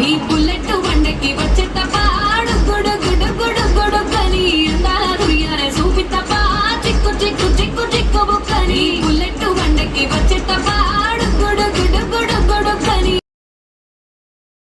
ఈ బుల్లెట్ వండకి వచ్చే తప్ప గుడు గుడు గుడు గుడు కని అందాల దుర్యానే చూపి తప్ప చిక్కు చిక్కు చిక్కు చిక్కు బుక్కని బుల్లెట్ వండకి వచ్చే తప్ప